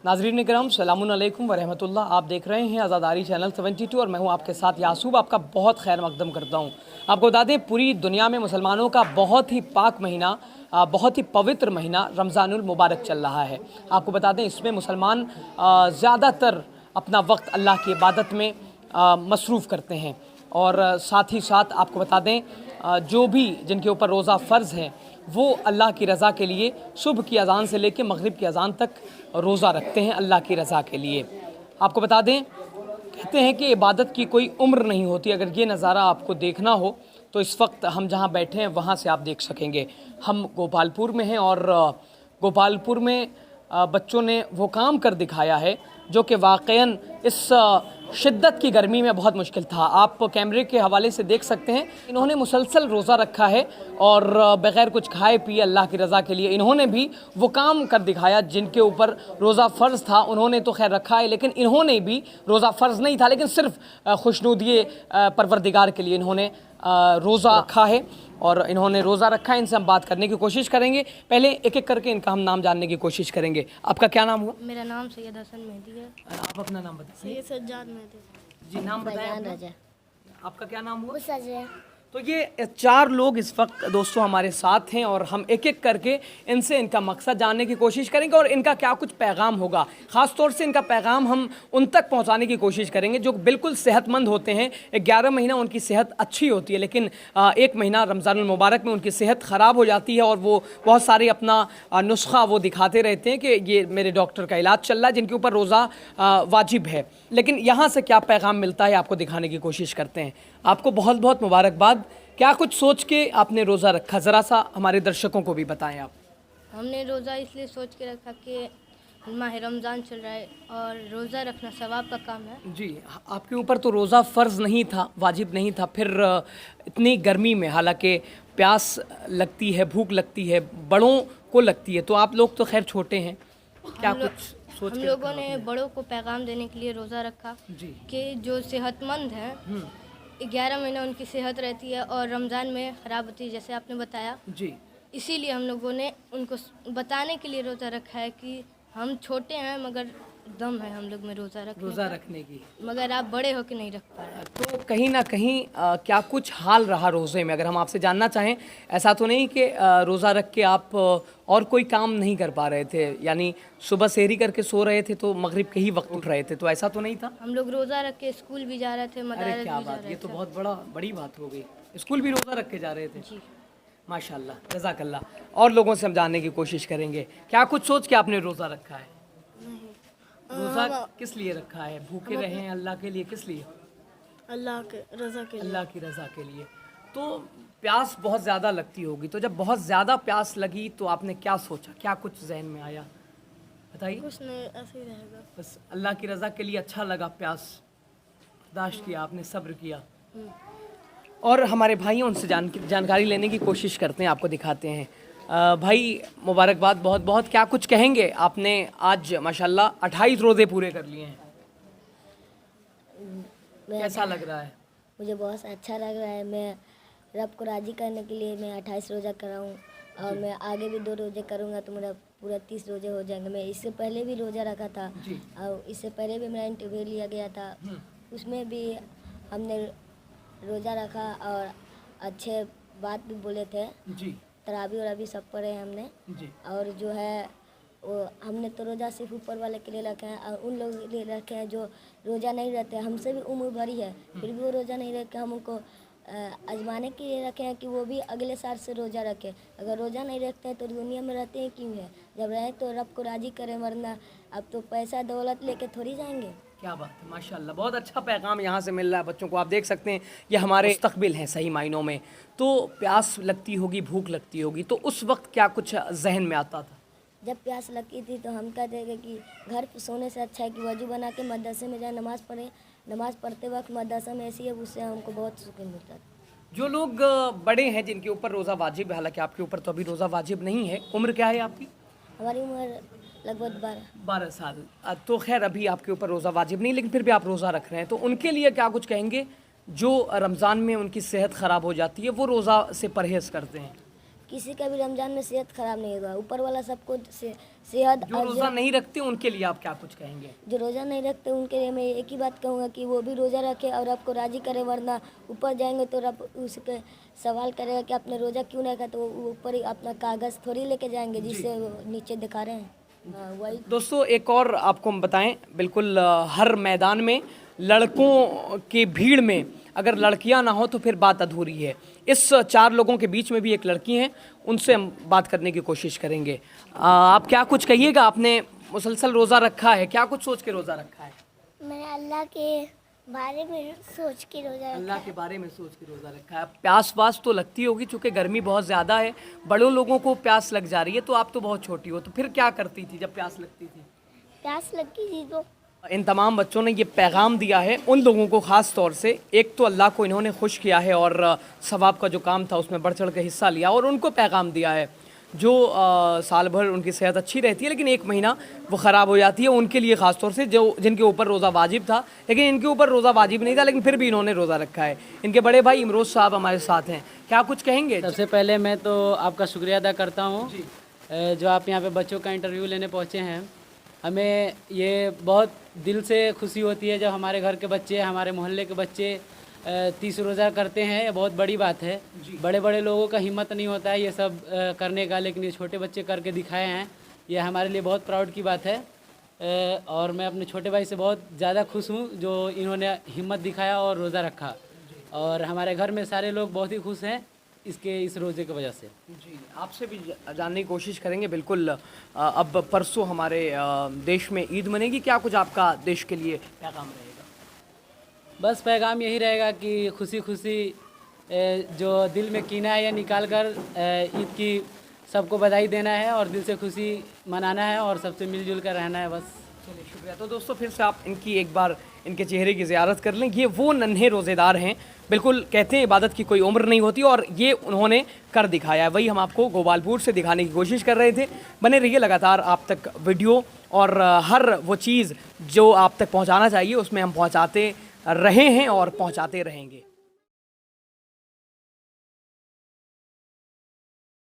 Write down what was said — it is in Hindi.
नाज़रीन किराम सलामुन अलैकुम व रहमतुल्लाह। आप देख रहे हैं आज़ादारी चैनल 72 और मैं हूं आपके साथ यासूब। आपका बहुत खैर मकदम करता हूं। आपको बता दें, पूरी दुनिया में मुसलमानों का बहुत ही पाक महीना, बहुत ही पवित्र महीना रमज़ानुल मुबारक चल रहा है। आपको बता दें, इसमें मुसलमान ज़्यादातर अपना वक्त अल्लाह की इबादत में मसरूफ़ करते हैं। और साथ ही साथ आपको बता दें, जो भी जिनके ऊपर रोज़ा फ़र्ज़ है वो अल्लाह की रज़ा के लिए सुबह की अज़ान से लेकर मगरिब की अज़ान तक रोज़ा रखते हैं अल्लाह की रज़ा के लिए। आपको बता दें, कहते हैं कि इबादत की कोई उम्र नहीं होती। अगर ये नज़ारा आपको देखना हो तो इस वक्त हम जहाँ बैठे हैं वहाँ से आप देख सकेंगे। हम गोपालपुर में हैं और गोपालपुर में बच्चों ने वो काम कर दिखाया है जो कि वाक़ईन इस शिद्दत की गर्मी में बहुत मुश्किल था। आप कैमरे के हवाले से देख सकते हैं, इन्होंने मुसलसल रोज़ा रखा है और बग़ैर कुछ खाए पिए अल्लाह की रज़ा के लिए इन्होंने भी वो काम कर दिखाया जिनके ऊपर रोज़ा फ़र्ज़ था। उन्होंने तो खैर रखा है, लेकिन इन्होंने भी रोज़ा फ़र्ज़ नहीं था, लेकिन सिर्फ खुशनुदी परवरदिगार के लिए इन्होंने रोज़ा रखा है और इन्होंने रोज़ा रखा है। इनसे हम बात करने की कोशिश करेंगे। पहले एक एक करके इनका हम नाम जानने की कोशिश करेंगे। आपका क्या नाम हुआ? मेरा नाम सैयद हसन मेहदी है। आप अपना नाम बताइए। सैयद सज्जाद मेहदी। जी, नाम बताएं। आपका क्या नाम हुआ? सजय। तो ये 4 लोग इस वक्त दोस्तों हमारे साथ हैं और हम एक एक करके इनसे इनका मकसद जानने की कोशिश करेंगे और इनका क्या कुछ पैगाम होगा। ख़ास तौर से इनका पैगाम हम उन तक पहुंचाने की कोशिश करेंगे जो बिल्कुल सेहतमंद होते हैं। 11 महीना उनकी सेहत अच्छी होती है, लेकिन एक महीना रमज़ानुल मुबारक में उनकी सेहत ख़राब हो जाती है और वो बहुत सारे अपना नुस्खा वो दिखाते रहते हैं कि ये मेरे डॉक्टर का इलाज चल रहा है, जिनके ऊपर रोज़ा वाजिब है। लेकिन यहाँ से क्या पैगाम मिलता है आपको दिखाने की कोशिश करते हैं। आपको बहुत बहुत मुबारकबाद। क्या कुछ सोच के आपने रोज़ा रखा, ज़रा सा हमारे दर्शकों को भी बताएं आप। हमने रोज़ा इसलिए सोच के रखा कि माह रमज़ान चल रहा है और रोज़ा रखना सवाब का काम है। जी, आपके ऊपर तो रोज़ा फ़र्ज़ नहीं था, वाजिब नहीं था, फिर इतनी गर्मी में, हालांकि प्यास लगती है, भूख लगती है, बड़ों को लगती है, तो आप लोग तो खैर छोटे हैं, क्या कुछ सोच हम के लोगों ने बड़ों को पैगाम देने के लिए रोज़ा रखा जी कि जो सेहतमंद हैं 11 महीना उनकी सेहत रहती है और रमज़ान में ख़राब होती है, जैसे आपने बताया। जी इसीलिए हम लोगों ने उनको बताने के लिए रोज़ा रखा है कि हम छोटे हैं मगर दम है हम लोग में रोज़ा रखने की। मगर आप बड़े हो के नहीं रख पा रहे। तो कहीं ना कहीं क्या कुछ हाल रहा रोज़े में, अगर हम आपसे जानना चाहें। ऐसा तो नहीं कि रोज़ा रख के आप और कोई काम नहीं कर पा रहे थे, यानी सुबह सेहरी करके सो रहे थे तो मगरिब के ही वक्त उठ रहे थे, तो ऐसा तो नहीं था? हम लोग रोज़ा रख के स्कूल भी जा रहे थे, मदारस भी जा रहे थे। ये तो बहुत बड़ी बात हो गई। स्कूल भी रोज़ा रख के जा रहे थे? जी। माशाल्लाह, जज़ाकल्लाह। और लोगों से हम जानने की कोशिश करेंगे, क्या कुछ सोच के आपने रोज़ा रखा है? रोज़ा किस लिए रखा है? भूखे रहें अल्लाह के लिए? किस लिए? अल्लाह के रज़ा के लिए। अल्लाह की रज़ा के लिए। तो प्यास बहुत ज़्यादा लगती होगी, तो जब बहुत ज़्यादा प्यास लगी तो आपने क्या सोचा, क्या कुछ जहन में आया, बताइए। कुछ नहीं, ऐसे ही रहेगा। बस अल्लाह की रज़ा के लिए अच्छा लगा, प्यास बर्दाश्त किया आपने, सब्र किया। और हमारे भाई हैं, उनसे जानकारी लेने की कोशिश करते हैं, आपको दिखाते हैं। भाई मुबारकबाद बहुत बहुत। क्या कुछ कहेंगे? आपने आज माशाल्लाह 28 रोज़े पूरे कर लिए हैं, कैसा लग रहा है? मुझे बहुत अच्छा लग रहा है। मैं रब को राज़ी करने के लिए मैं 28 रोज़ा कर रहा हूँ और मैं आगे भी 2 रोज़े करूँगा तो मेरा पूरा 30 रोज़े हो जाएंगे। मैं इससे पहले भी रोज़ा रखा था और इससे पहले भी मेरा इंटरव्यू लिया गया था, उसमें भी हमने रोज़ा रखा और अच्छे बात भी बोले थे। जी, तरावी और अभी सब पढ़े हमने जी। और जो है वो हमने तो रोज़ा सिर्फ ऊपर वाले के लिए रखे हैं और उन लोगों के लिए रखे हैं जो रोज़ा नहीं रहते। हमसे भी उम्र भरी है फिर भी वो रोज़ा नहीं रखे। हम उनको आजमाने के लिए रखे हैं कि वो भी अगले साल से रोज़ा रखें। अगर रोज़ा नहीं रखते हैं तो दुनिया में रहते हैं क्यों है? जब रहे तो रब को राज़ी करें, वरना अब तो पैसा दौलत लेके थोड़ी जाएंगे। क्या बात है, माशाल्लाह, बहुत अच्छा पैगाम यहाँ से मिल रहा है बच्चों को। आप देख सकते हैं ये हमारे मुस्तकबिल हैं सही मायनों में। तो प्यास लगती होगी, भूख लगती होगी, तो उस वक्त क्या कुछ जहन में आता था? जब प्यास लगती थी तो हम कहते थे कि घर पर सोने से अच्छा है कि वजू बना के मदरसे में जाए, नमाज़ पढ़े। नमाज़ पढ़ते वक्त मदरसा में ऐसी है, उससे हमको बहुत सुकून मिलता था। जो लोग बड़े हैं जिनके ऊपर रोज़ा वाजिब है, हालांकि आपके ऊपर तो अभी रोज़ा वाजिब नहीं है, उम्र क्या है आपकी? हमारी उम्र लगभग 12 साल। तो खैर अभी आपके ऊपर रोज़ा वाजिब नहीं, लेकिन फिर भी आप रोज़ा रख रहे हैं, तो उनके लिए क्या कुछ कहेंगे जो रमज़ान में उनकी सेहत ख़राब हो जाती है, वो रोज़ा से परहेज़ करते हैं? किसी का भी रमज़ान में सेहत ख़राब नहीं होगा। ऊपर वाला सबको सेहत जो रोज़ा नहीं रखते उनके लिए आप क्या कुछ कहेंगे? जो रोज़ा नहीं रखते उनके लिए मैं एक ही बात कहूँगा कि वो भी रोज़ा रखे और आपको राज़ी करे, वरना ऊपर जाएंगे तो रब उसके सवाल करेगा कि आपने रोज़ा क्यों नहीं रखा, तो वो ऊपर ही अपना कागज़ थोड़ी लेके जाएंगे जिससे वो नीचे दिखा रहे हैं। वही दोस्तों एक और आपको हम बताएं, बिल्कुल हर मैदान में लड़कों की भीड़ में अगर लड़कियां ना हो तो फिर बात अधूरी है। इस 4 लोगों के बीच में भी एक लड़की हैं, उनसे हम बात करने की कोशिश करेंगे। आप क्या कुछ कहिएगा? आपने मुसलसल रोज़ा रखा है, क्या कुछ सोच के रोज़ा रखा है? मैंने अल्लाह के बारे में सोच के रोज़ा अल्लाह के बारे में सोच के रोज़ा रखा है। प्यास वास तो लगती होगी, चूँकि गर्मी बहुत ज़्यादा है, बड़ों लोगों को प्यास लग जा रही है, तो आप तो बहुत छोटी हो, तो फिर क्या करती थी जब प्यास लगती थी? प्यास लगी थी तो इन तमाम बच्चों ने ये पैगाम दिया है उन लोगों को, ख़ास तौर से एक तो अल्लाह को इन्होंने खुश किया है और सवाब का जो काम था उसमें बढ़ चढ़ के हिस्सा लिया, और उनको पैगाम दिया है जो साल भर उनकी सेहत अच्छी रहती है लेकिन एक महीना वो ख़राब हो जाती है, उनके लिए ख़ास तौर से जो जिनके ऊपर रोज़ा वाजिब था, लेकिन इनके ऊपर रोज़ा वाजिब नहीं था लेकिन फिर भी इन्होंने रोज़ा रखा है। इनके बड़े भाई इमरोज़ साहब हमारे साथ हैं, क्या कुछ कहेंगे? सबसे पहले मैं तो आपका शुक्रिया अदा करता हूँ जो आप यहाँ पे बच्चों का इंटरव्यू लेने पहुँचे हैं। हमें ये बहुत दिल से खुशी होती है जब हमारे घर के बच्चे, हमारे मोहल्ले के बच्चे 30 रोज़ा करते हैं। ये बहुत बड़ी बात है। बड़े बड़े लोगों का हिम्मत नहीं होता है ये सब करने का, लेकिन ये छोटे बच्चे करके दिखाए हैं, ये हमारे लिए बहुत प्राउड की बात है। और मैं अपने छोटे भाई से बहुत ज़्यादा खुश हूँ जो इन्होंने हिम्मत दिखाया और रोज़ा रखा, और हमारे घर में सारे लोग बहुत ही खुश हैं इस रोज़े की वजह से। जी, आपसे भी जानने की कोशिश करेंगे। बिल्कुल अब परसों हमारे देश में ईद मनेगी, क्या कुछ आपका देश के लिए पैगाम रहेगा? बस पैगाम यही रहेगा कि खुशी खुशी जो दिल में कीना है ये निकाल कर ईद की सबको बधाई देना है और दिल से खुशी मनाना है और सबसे मिलजुल कर रहना है। बस चलिए, शुक्रिया। तो दोस्तों फिर से आप इनकी एक बार इनके चेहरे की ज़ियारत कर लें। ये वो नन्हे रोज़ेदार हैं, बिल्कुल कहते हैं इबादत की कोई उम्र नहीं होती, और ये उन्होंने कर दिखाया है। वही हम आपको गोपालपुर से दिखाने की कोशिश कर रहे थे। बने रहिए लगातार आप तक वीडियो, और हर वो चीज़ जो आप तक पहुंचाना चाहिए उसमें हम पहुंचाते रहे हैं और पहुंचाते रहेंगे।